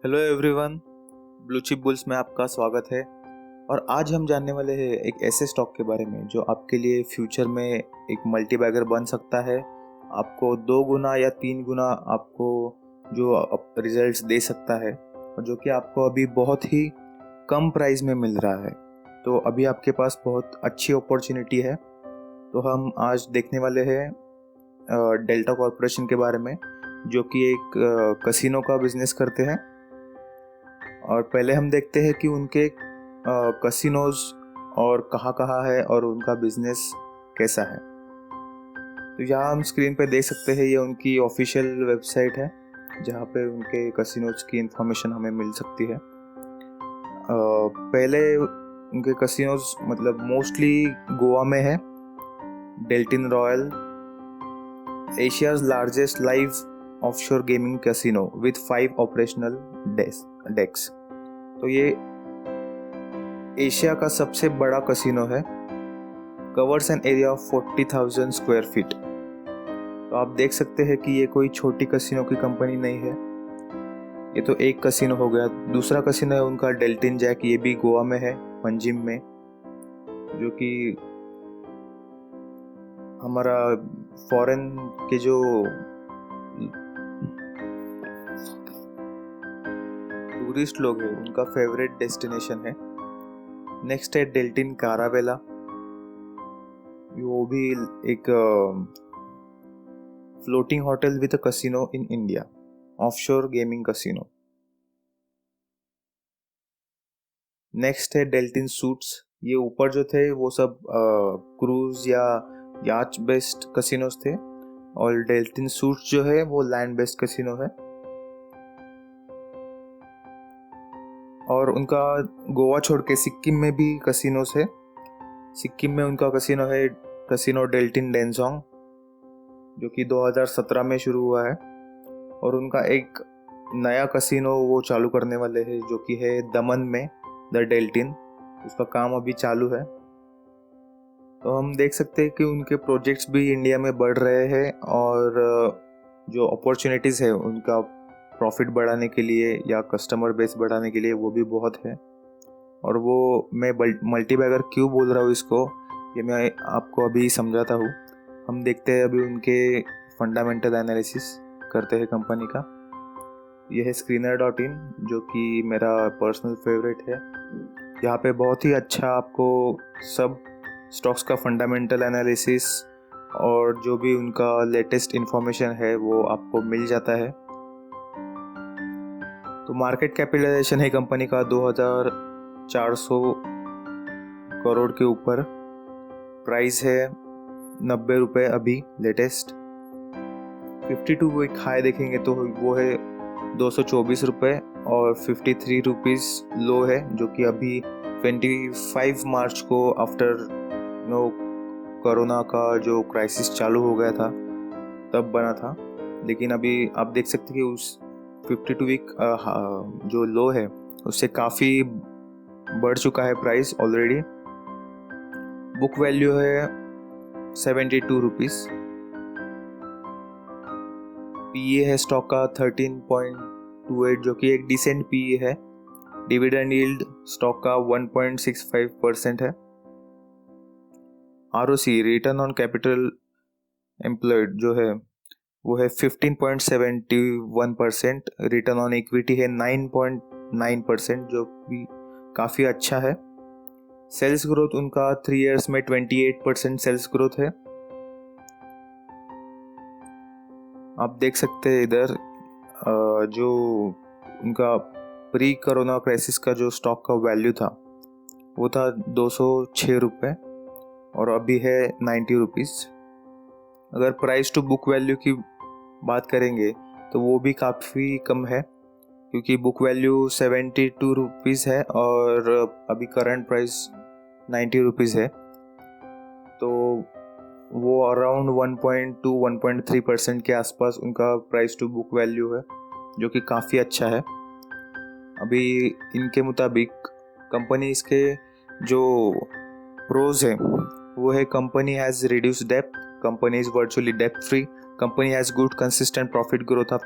Hello everyone, blue chip bulls में आपका स्वागत है। और आज हम जानने वाले हैं एक ऐसे स्टॉक के बारे में जो आपके लिए फ्यूचर में एक मल्टी बैगर बन सकता है। आपको 2 गुना या 3 गुना आपको जो रिजल्ट्स दे सकता है और जो कि आपको अभी बहुत ही कम प्राइस में मिल रहा है। तो अभी आपके पास बहुत अच्छी अपॉर्चुनिटी है। तो हम आज देखने वाले हैं डेल्टा कॉरपोरेशन के बारे में, जो कि एक कसिनो का बिजनेस करते हैं। और पहले हम देखते हैं कि उनके कसिनोज और कहाँ है और उनका बिजनेस कैसा है। तो यहाँ हम स्क्रीन पे देख सकते हैं, ये उनकी ऑफिशियल वेबसाइट है जहाँ पे उनके कसिनोज की इंफॉर्मेशन हमें मिल सकती है। पहले उनके कसिनोज मतलब मोस्टली गोवा में है। Deltin Royal, Asia's largest live offshore gaming casino with 5 operational decks. तो ये एशिया का सबसे बड़ा कैसीनो है। Covers an area of 40,000 square feet. तो आप देख सकते हैं कि ये कोई छोटी कैसीनो की कंपनी नहीं है। ये तो एक कैसीनो हो गया। दूसरा कैसीनो है उनका डेल्टिन जैक, ये भी गोवा में है, पंजिम में, जो कि हमारा फॉरेन के जो टूरिस्ट लोग हैं उनका फेवरेट डेस्टिनेशन है। नेक्स्ट है डेल्टिन कारावेला, वो भी एक floating hotel with a casino in India, offshore gaming casino. Next है डेल्टिन सूट्स। ये ऊपर जो थे वो सब क्रूज या याच बेस्ड कैसीनोस थे, और डेल्टिन सूट्स जो है वो लैंड बेस्ड कैसीनो है। और उनका गोवा छोड़ के सिक्किम में भी कैसीनोस है। सिक्किम में उनका कैसीनो है कैसीनो डेल्टिन डेंजोंग, जो कि 2017 में शुरू हुआ है। और उनका एक नया कैसीनो वो चालू करने वाले हैं, जो कि है दमन में, द डेल्टिन। उसका काम अभी चालू है। तो हम देख सकते हैं कि उनके प्रोजेक्ट्स भी इंडिया में बढ़ रहे हैं, और जो अपॉर्चुनिटीज़ है उनका प्रॉफिट बढ़ाने के लिए या कस्टमर बेस बढ़ाने के लिए वो भी बहुत है। और वो मैं मल्टी बैगर क्यों बोल रहा हूँ इसको, ये मैं आपको अभी समझाता हूँ। हम देखते हैं अभी उनके फंडामेंटल एनालिसिस करते हैं कंपनी का। यह है Screener.in, जो कि मेरा पर्सनल फेवरेट है। यहाँ पे बहुत ही अच्छा आपको सब स्टॉक्स का फंडामेंटल एनालिसिस और जो भी उनका लेटेस्ट इंफॉर्मेशन है वो आपको मिल जाता है। तो मार्केट कैपिटलाइजेशन है कंपनी का 2,400 करोड़ के ऊपर। प्राइस है 90 रुपये अभी लेटेस्ट। 52 वीक हाई देखेंगे तो वो है 224 रुपये, और 53 रुपीज़ लो है, जो कि अभी 25 मार्च को आफ्टर कोरोना का जो क्राइसिस चालू हो गया था तब बना था। लेकिन अभी आप देख सकते हैं कि उस 52 वीक जो लो है उससे काफ़ी बढ़ चुका है प्राइस ऑलरेडी। बुक वैल्यू है 72 रुपीज़। पीए है स्टॉक का 13.28, जो कि एक डिसेंट पीए है। डिविडेंड यील्ड स्टॉक का 1.65% है। ROC, return on capital employed, जो है वो है 15.71%। रिटर्न ऑन इक्विटी है 9.9%, जो भी काफ़ी अच्छा है। सेल्स ग्रोथ उनका 3 इयर्स में 28% सेल्स ग्रोथ है। आप देख सकते हैं इधर जो उनका प्री कोरोना क्राइसिस का जो स्टॉक का वैल्यू था वो था 206 रुपये, और अभी है 90 रुपीज़। अगर प्राइस टू बुक वैल्यू की बात करेंगे तो वो भी काफ़ी कम है, क्योंकि बुक वैल्यू 72 रुपीज़ है और अभी करंट प्राइस 90 रुपीज़ है। तो वो अराउंड 1.2-1.3% के आसपास उनका प्राइस टू बुक वैल्यू है, जो कि काफ़ी अच्छा है। अभी इनके मुताबिक कंपनी इसके जो प्रोज है वो है, company has reduced depth, company is virtually डेप्ट free, company has good consistent profit growth of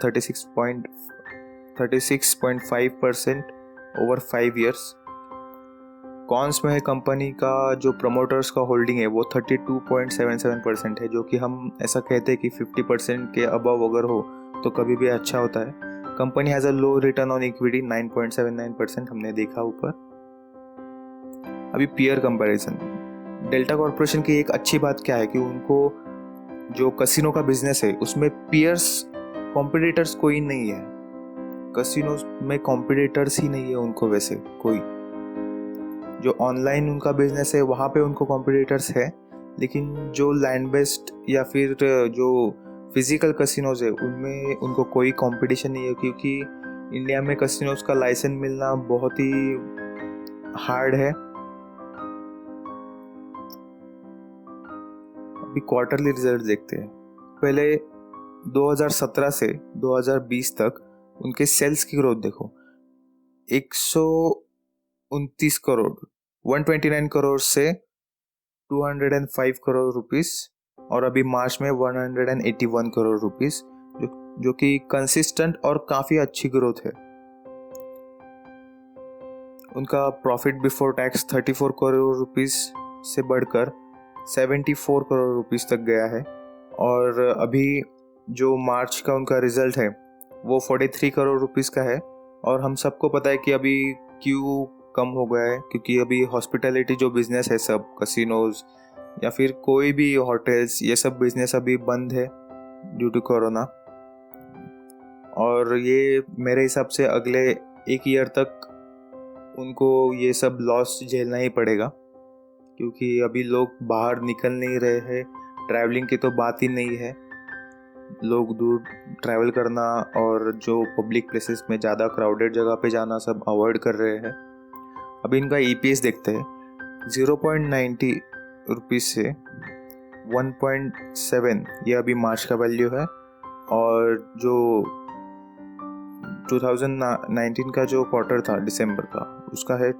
36.5% over 5 years. Cons में है कंपनी का जो प्रमोटर्स का होल्डिंग है वो 32.77% है, जो कि हम ऐसा कहते हैं कि 50% के अबव अगर हो तो कभी भी अच्छा होता है। Company has a low return on equity 9.79% हमने देखा ऊपर। अभी पीयर कंपैरिजन, डेल्टा कॉर्पोरेशन की एक अच्छी बात क्या है कि उनको जो कसिनो का बिजनेस है उसमें पीयर्स कॉम्पिटिटर्स कोई नहीं है। कसिनो में कॉम्पिटिटर्स ही नहीं है उनको वैसे कोई। जो ऑनलाइन उनका बिजनेस है वहाँ पे उनको कॉम्पिटिटर्स है, लेकिन जो लैंड बेस्ड या फिर जो फिजिकल कसिनोज है उनमें उनको कोई कंपटीशन नहीं है, क्योंकि इंडिया में कसिनोज का लाइसेंस मिलना बहुत ही हार्ड है। अभी क्वार्टरली रिजल्ट देखते हैं। पहले 2017 से 2020 तक उनके सेल्स की ग्रोथ देखो, 129 करोड़ 129 करोड़ से 205 करोड़ रुपीस, और अभी मार्च में 181 करोड़ रुपीस, जो कि कंसिस्टेंट और काफ़ी अच्छी ग्रोथ है। उनका profit before tax 34 crore rupees से बढ़कर 74 करोड़ रुपीस तक गया है, और अभी जो मार्च का उनका रिजल्ट है वो 43 करोड़ रुपीस का है। और हम सबको पता है कि अभी क्यों कम हो गया है, क्योंकि अभी हॉस्पिटैलिटी जो बिजनेस है, सब कसिनोज या फिर कोई भी होटल्स, ये सब बिजनेस अभी बंद है ड्यू टू कोरोना। और ये मेरे हिसाब से अगले 1 ईयर तक उनको ये सब लॉस झेलना ही पड़ेगा, क्योंकि अभी लोग बाहर निकल नहीं रहे हैं, ट्रैवलिंग की तो बात ही नहीं है। लोग दूर ट्रैवल करना और जो पब्लिक प्लेसेस में ज़्यादा क्राउडेड जगह पे जाना सब अवॉइड कर रहे हैं। अभी इनका EPS देखते हैं, 0.90 रुपीज़ से 1.7 ये अभी मार्च का वैल्यू है, और जो 2019 का जो क्वार्टर था दिसंबर का उसका है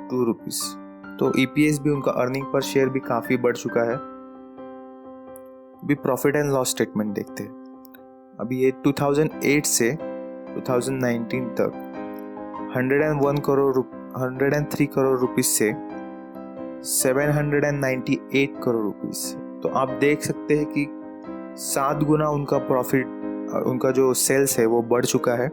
2 रुपीज़। तो EPS भी उनका, अर्निंग पर शेयर भी काफ़ी बढ़ चुका है। अभी प्रॉफिट एंड लॉस स्टेटमेंट देखते हैं। अभी ये 2008 से 2019 तक 103 करोड़ रुपीस से 798 करोड़ रुपीस। तो आप देख सकते हैं कि 7 गुना उनका प्रॉफिट, उनका जो सेल्स है वो बढ़ चुका है।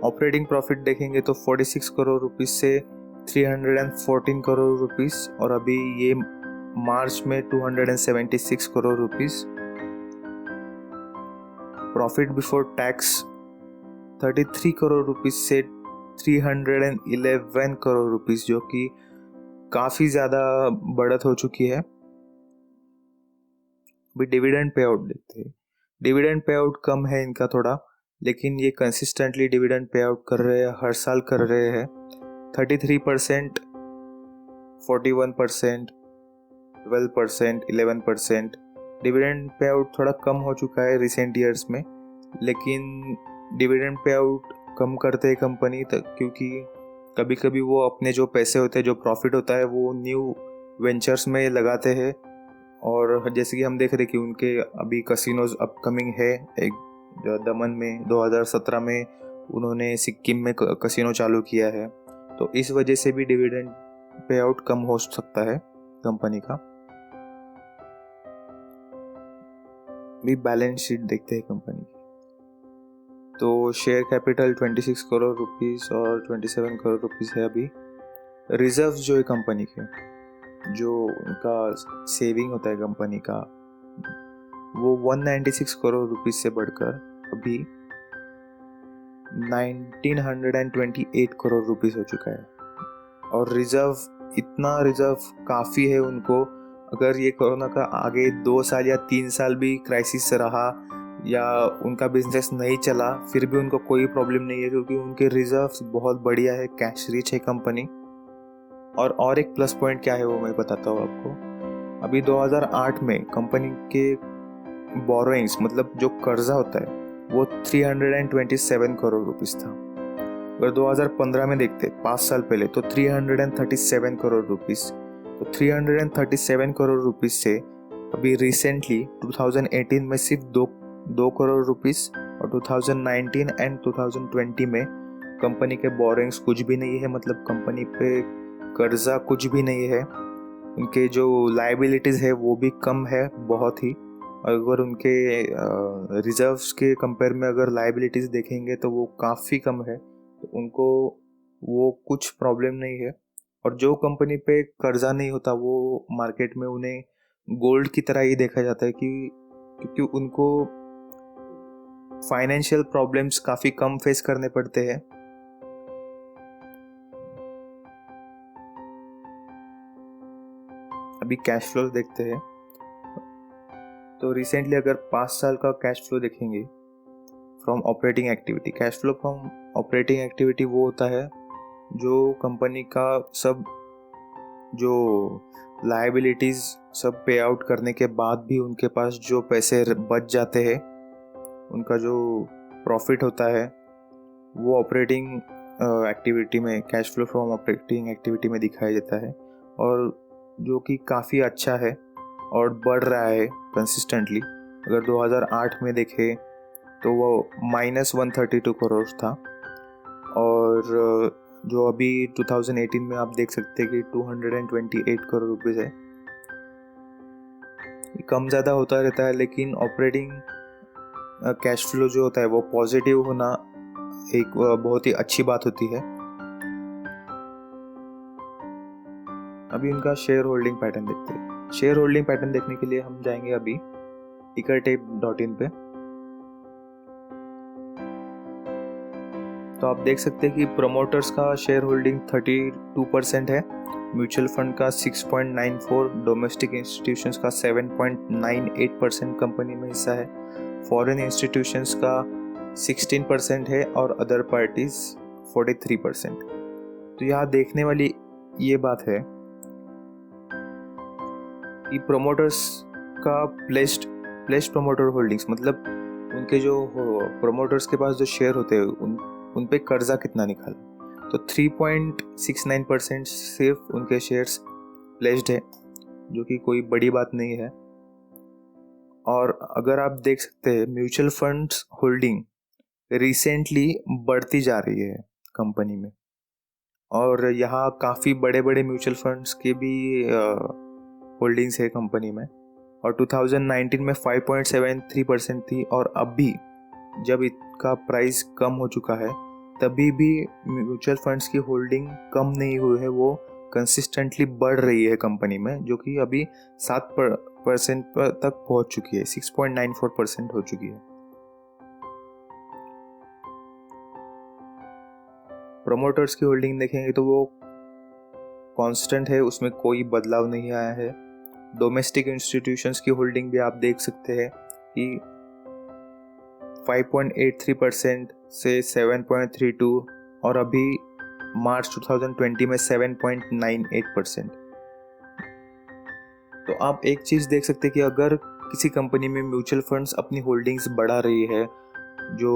ऑपरेटिंग प्रॉफिट देखेंगे तो 46 करोड़ रुपीस से 314 करोड़ रुपीस, और अभी ये मार्च में 276 crore rupees. Profit before tax 33 crore rupees से 311 करोड़ रुपीस, जो कि काफ़ी ज़्यादा बढ़त हो चुकी है। अभी डिविडेंड पे आउट देखते हैं। डिविडेंड पे आउट कम है इनका थोड़ा, लेकिन ये कंसिस्टेंटली डिविडेंड पे आउट कर रहे हैं, हर साल कर रहे हैं। 33%, 41%, 12%, 11%। डिविडेंड पे आउट थोड़ा कम हो चुका है रिसेंट ईयर्स में, लेकिन डिविडेंड पे आउट कम करते हैं कंपनी तक, क्योंकि कभी कभी वो अपने जो पैसे होते हैं, जो प्रॉफिट होता है, वो न्यू वेंचर्स में लगाते हैं। और जैसे कि हम देख रहे हैं कि उनके अभी कसिनोज अपकमिंग है। एक दमन में 2017 में उन्होंने सिक्किम में कसिनो चालू किया है, तो इस वजह से भी डिविडेंड पे आउट कम हो सकता है कंपनी का। भी बैलेंस शीट देखते हैं कंपनी की, तो शेयर कैपिटल 26 करोड़ रुपीस और 27 करोड़ रुपीस है अभी। रिजर्व जो है कंपनी के, जो उनका सेविंग होता है कंपनी का, वो 196 करोड़ रुपीस से बढ़कर अभी 1928 करोड़ रुपीस हो चुका है। और रिजर्व, इतना रिजर्व काफ़ी है उनको। अगर ये कोरोना का आगे 2 साल या 3 साल भी क्राइसिस रहा या उनका बिजनेस नहीं चला, फिर भी उनको कोई प्रॉब्लम नहीं है, क्योंकि उनके रिजर्व्स बहुत बढ़िया है, कैश रिच है कंपनी। और एक प्लस पॉइंट क्या है वो मैं बताता हूँ आपको। अभी 2008 में कंपनी के बोरोइंग्स, मतलब जो कर्जा होता है, वो 327 करोड़ रुपीस था। अगर 2015 में देखते 5 साल पहले, तो 337 करोड़ रुपीस। तो 337 करोड़ रुपीस से अभी रिसेंटली 2018 में सिर्फ 2 करोड़ रुपीस और 2019 एंड 2020 में कंपनी के बोरिंग्स कुछ भी नहीं है, मतलब कंपनी पे कर्जा कुछ भी नहीं है। उनके जो लाइबिलिटीज़ है वो भी कम है बहुत ही। अगर उनके रिजर्व्स के कंपेयर में अगर लाइबिलिटीज़ देखेंगे तो वो काफ़ी कम है, तो उनको वो कुछ प्रॉब्लम नहीं है। और जो कंपनी पे कर्जा नहीं होता वो मार्केट में उन्हें गोल्ड की तरह ही देखा जाता है, कि क्योंकि उनको फाइनेंशियल प्रॉब्लम्स काफ़ी कम फेस करने पड़ते हैं। अभी कैश फ्लो देखते हैं। तो रिसेंटली अगर 5 साल का कैश फ्लो देखेंगे from operating activity, cash flow from operating activity वो होता है जो कंपनी का सब जो लायबिलिटीज़ सब पे आउट करने के बाद भी उनके पास जो पैसे बच जाते हैं, उनका जो प्रॉफिट होता है वो ऑपरेटिंग एक्टिविटी में, cash flow from operating activity में दिखाया जाता है, और जो कि काफ़ी अच्छा है और बढ़ रहा है कंसिस्टेंटली। अगर 2008 में देखें तो वो -132 करोड़ था, और जो अभी 2018 में आप देख सकते हैं कि 228 करोड़ रुपीज़ है। कम ज़्यादा होता रहता है, लेकिन ऑपरेटिंग कैश फ्लो जो होता है वो पॉजिटिव होना एक बहुत ही अच्छी बात होती है। अभी उनका शेयर होल्डिंग पैटर्न देखते हैं। शेयर होल्डिंग पैटर्न देखने के लिए हम जाएंगे अभी tickertape.in पे। तो आप देख सकते हैं कि प्रमोटर्स का शेयर होल्डिंग 32% है, म्यूचुअल फंड का 6.94, डोमेस्टिक इंस्टीट्यूशंस का 7.98% कंपनी में हिस्सा है, फॉरेन इंस्टीट्यूशंस का 16% है और अदर पार्टीज 43%। तो यहाँ देखने वाली ये बात है कि प्रमोटर्स का प्लेस्ड प्रमोटर होल्डिंग्स, मतलब उनके जो प्रमोटर्स के पास जो शेयर होते हैं उन पे कर्जा कितना निकाला, तो 3.69% सिर्फ उनके शेयर्स प्लेस्ड है, जो कि कोई बड़ी बात नहीं है। और अगर आप देख सकते हैं म्यूचुअल फंड्स होल्डिंग रिसेंटली बढ़ती जा रही है कंपनी में, और यहाँ काफ़ी बड़े बड़े म्यूचुअल फंड्स के भी होल्डिंग्स है कंपनी में, और 2019 में 5.73% थी, और अभी जब इसका प्राइस कम हो चुका है तभी भी म्यूचुअल फंड्स की होल्डिंग कम नहीं हुई है, वो कंसिस्टेंटली बढ़ रही है कंपनी में, जो कि अभी 7% तक पहुंच चुकी है, 6.94% हो चुकी है। प्रमोटर्स की होल्डिंग देखेंगे तो वो कांस्टेंट है, उसमें कोई बदलाव नहीं आया है। डोमेस्टिक इंस्टीट्यूशंस की होल्डिंग भी आप देख सकते हैं कि 5.83% से 7.32, और अभी मार्च 2020 में 7.98%। तो आप एक चीज़ देख सकते हैं कि अगर किसी कंपनी में म्यूचुअल फंड्स अपनी होल्डिंग्स बढ़ा रही है, जो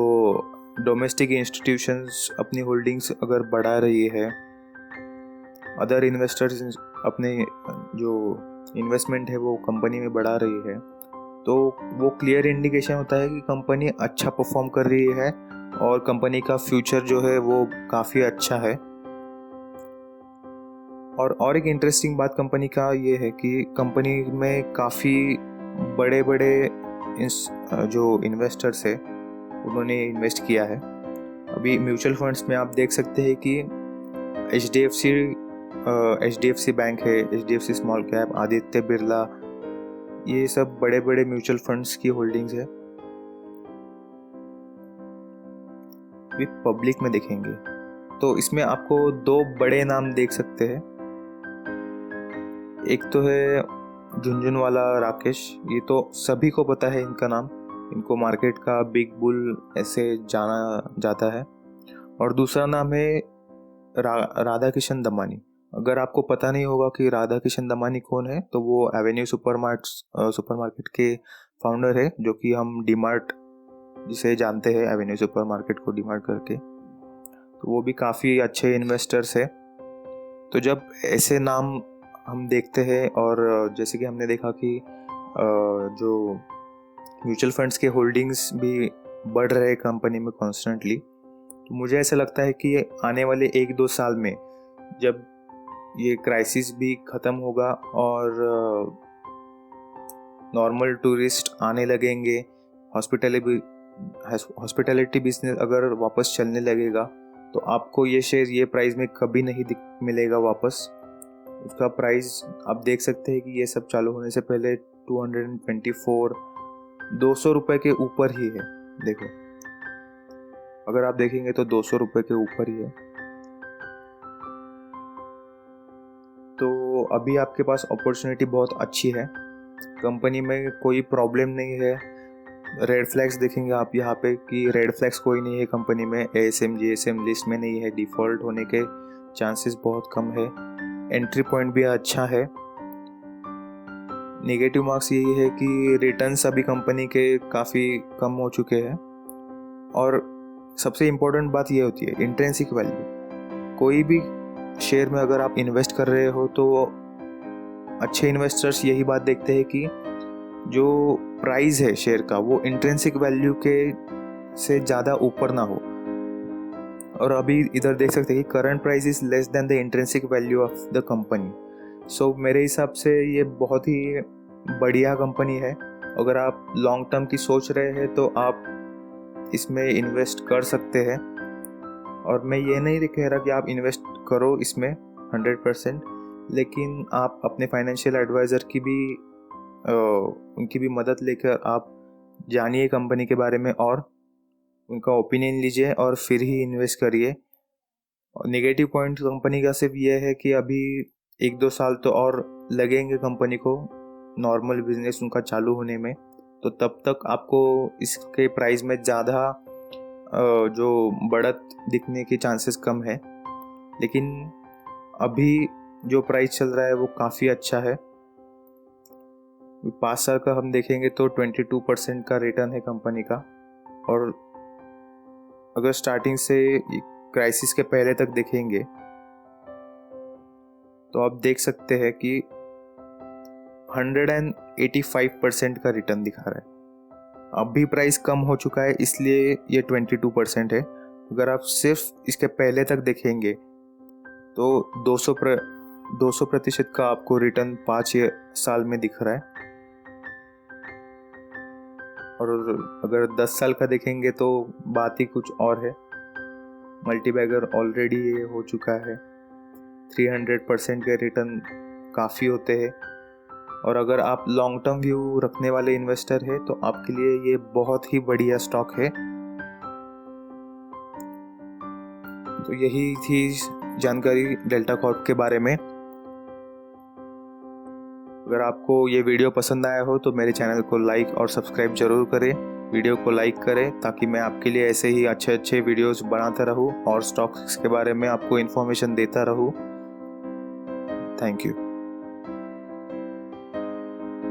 डोमेस्टिक इंस्टीट्यूशंस अपनी होल्डिंग्स अगर बढ़ा रही है, अदर इन्वेस्टर्स अपने जो इन्वेस्टमेंट है वो कंपनी में बढ़ा रही है, तो वो क्लियर इंडिकेशन होता है कि कंपनी अच्छा परफॉर्म कर रही है और कंपनी का फ्यूचर जो है वो काफ़ी अच्छा है। और एक इंटरेस्टिंग बात कंपनी का ये है कि कंपनी में काफ़ी बड़े बड़े जो इन्वेस्टर्स है उन्होंने इन्वेस्ट किया है। अभी म्यूचुअल फंड्स में आप देख सकते हैं कि HDFC बैंक है, HDFC small cap, Aditya Birla, ये सब बड़े बड़े म्यूचुअल फंड्स की होल्डिंग्स है। अभी पब्लिक में देखेंगे तो इसमें आपको 2 बड़े नाम देख सकते हैं। एक तो है झुनझुनवाला राकेश, ये तो सभी को पता है इनका नाम, इनको मार्केट का बिग बुल ऐसे जाना जाता है। और दूसरा नाम है राधा किशन दमानी। अगर आपको पता नहीं होगा कि राधा किशन दमानी कौन है, तो वो एवेन्यू सुपरमार्केट के फाउंडर है, जो कि हम डीमार्ट जिसे जानते हैं, एवेन्यू सुपरमार्केट को डीमार्ट करके, तो वो भी काफ़ी अच्छे इन्वेस्टर्स है। तो जब ऐसे नाम हम देखते हैं, और जैसे कि हमने देखा कि जो म्यूचुअल फंड्स के होल्डिंग्स भी बढ़ रहे कंपनी में कॉन्स्टेंटली। तो मुझे ऐसा लगता है कि आने वाले 1-2 साल में जब ये क्राइसिस भी ख़त्म होगा और नॉर्मल टूरिस्ट आने लगेंगे, हॉस्पिटैलिटी बिजनेस अगर वापस चलने लगेगा, तो आपको ये शेयर ये प्राइस में कभी नहीं मिलेगा वापस। उसका प्राइस आप देख सकते हैं कि ये सब चालू होने से पहले 224 200 रुपये के ऊपर ही है। देखो, अगर आप देखेंगे तो 200 रुपये के ऊपर ही है। तो अभी आपके पास अपॉर्चुनिटी बहुत अच्छी है, कंपनी में कोई प्रॉब्लम नहीं है। रेड फ्लैग्स देखेंगे आप यहाँ पे कि रेड फ्लैग्स कोई नहीं है कंपनी में, ASM GSM लिस्ट में नहीं है, डिफ़ॉल्ट होने के चांसेस बहुत कम है, एंट्री पॉइंट भी अच्छा है। नेगेटिव मार्क्स यही है कि रिटर्न्स अभी कंपनी के काफ़ी कम हो चुके हैं, और सबसे इम्पोर्टेंट बात ये होती है इंट्रिंसिक वैल्यू। कोई भी शेयर में अगर आप इन्वेस्ट कर रहे हो तो अच्छे इन्वेस्टर्स यही बात देखते हैं कि जो प्राइस है शेयर का वो इंट्रिंसिक वैल्यू के से ज़्यादा ऊपर ना हो। और अभी इधर देख सकते हैं कि current price is less than the intrinsic value of the company. So मेरे हिसाब से ये बहुत ही बढ़िया कंपनी है। अगर आप लॉन्ग टर्म की सोच रहे हैं तो आप इसमें इन्वेस्ट कर सकते हैं। और मैं ये नहीं कह रहा कि आप इन्वेस्ट करो इसमें 100%, लेकिन आप अपने फाइनेंशियल एडवाइज़र की भी उनकी भी मदद लेकर आप जानिए कंपनी के बारे में और उनका ओपिनियन लीजिए और फिर ही इन्वेस्ट करिए। नेगेटिव पॉइंट कंपनी का सिर्फ ये है कि अभी 1-2 साल तो और लगेंगे कंपनी को नॉर्मल बिजनेस उनका चालू होने में, तो तब तक आपको इसके प्राइस में ज़्यादा जो बढ़त दिखने के चांसेस कम है। लेकिन अभी जो प्राइस चल रहा है वो काफ़ी अच्छा है। 5 साल का हम देखेंगे तो 22% का रिटर्न है कंपनी का। और अगर स्टार्टिंग से क्राइसिस के पहले तक देखेंगे तो आप देख सकते हैं कि 185% का रिटर्न दिखा रहा है। अभी प्राइस कम हो चुका है इसलिए ये 22% है। अगर आप सिर्फ इसके पहले तक देखेंगे तो 200% का आपको रिटर्न 5 साल में दिख रहा है। और अगर 10 साल का देखेंगे तो बात ही कुछ और है। मल्टीबैगर ऑलरेडी ये हो चुका है, 300% के रिटर्न काफ़ी होते हैं। और अगर आप लॉन्ग टर्म व्यू रखने वाले इन्वेस्टर हैं तो आपके लिए ये बहुत ही बढ़िया स्टॉक है। तो यही थी जानकारी डेल्टा कॉर्प के बारे में। अगर आपको ये वीडियो पसंद आया हो तो मेरे चैनल को लाइक और सब्सक्राइब जरूर करें, वीडियो को लाइक करें ताकि मैं आपके लिए ऐसे ही अच्छे अच्छे वीडियोस बनाता रहूं और स्टॉक्स के बारे में आपको इन्फॉर्मेशन देता रहूं। Thank you.